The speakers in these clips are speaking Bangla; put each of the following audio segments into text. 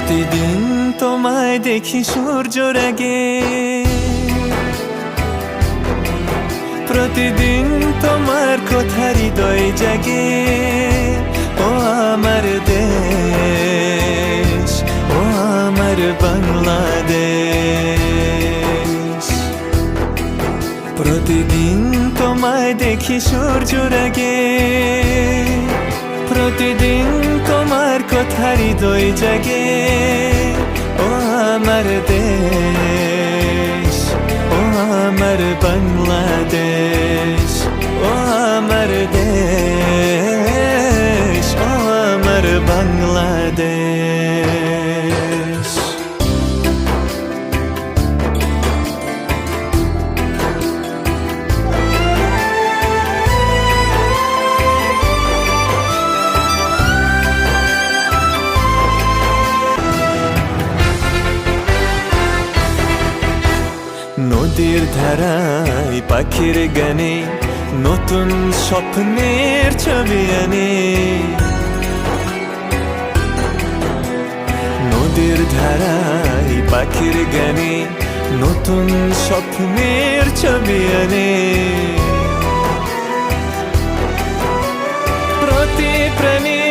প্রতিদিন তোমায় দেখি সূর্যের আগে, প্রতিদিন তোমার কথা হৃদয় জাগে। ও আমার দেশ, ও আমার বাংলাদেশ। প্রতিদিন তোমায় দেখি সূর্যের আগে, প্রতিদিন তোমার কথা হৃদয় জাগে। ও আমার দেশ, ও আমার বাংলাদেশ, ও আমার দেশ, ও আমার বাংলাদেশ। নদীর ধারায় পাখির গানে নতুন স্বপ্নের ছবি আনে। নদীর ধারায় পাখির গানে নতুন স্বপ্নের ছবি আনে। প্রতি প্রাণী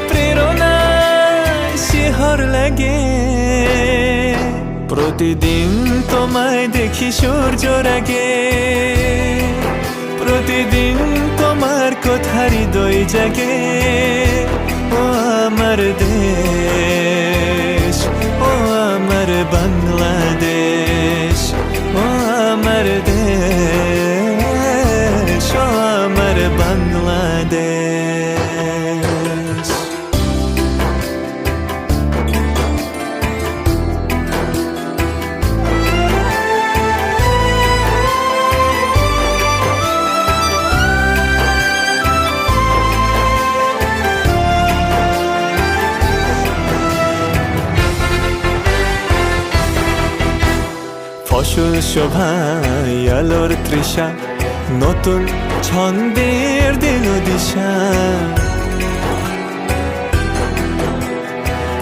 প্রেরণা শিহর লাগে। প্রতিদিন তোমায় দেখি সূর্যের আগে, প্রতিদিন তোমার কথা হৃদয় জাগে। ও আমার দেশ, ও আমার বাংলাদেশ, ও আমার দেশ, ও আমার বাংলাদেশ। ফসল শোভায় আলোর তৃষা, নতুন ছন্দের দিল দিশা।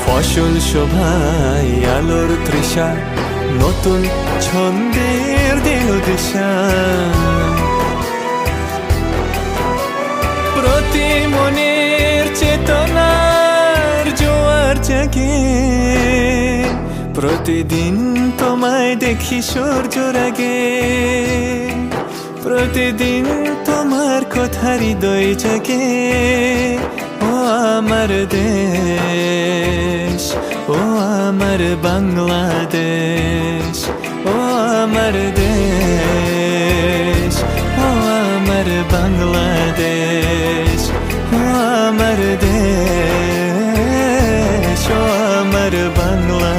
ফসল শোভায় আলোর তৃষা, নতুন ছন্দের দিল দিশা। প্রতি মনের চেতনার জোয়ার জাগে। প্রতিদিন তোমায় দেখি সূর্যের আগে, প্রতিদিন তোমার কথা হৃদয় জাগে। ও আমার দেশ, ও আমার বাংলাদেশ, ও আমার দেশ, ও আমার বাংলাদেশ, ও আমার দেশ, ও আমার বাংলাদেশ।